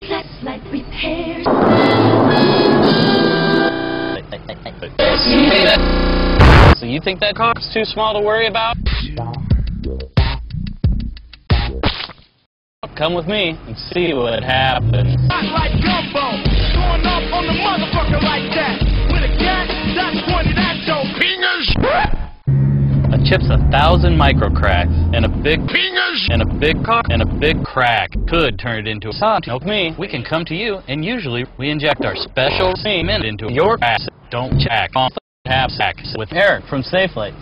Fleshlight repairs. So you think that car's too small to worry about? Come with me and see what happens. Like gumbo, going off on the motherfucker like that. With a cat, that's pointed at your fingers. A chip's 1,000 micro cracks, and a big Fingers. and a big car and a big crack could turn it into a son. Help me. We can come to you, and usually we inject our special cement into your ass. Don't check on have sex with Eric from Fleshlight.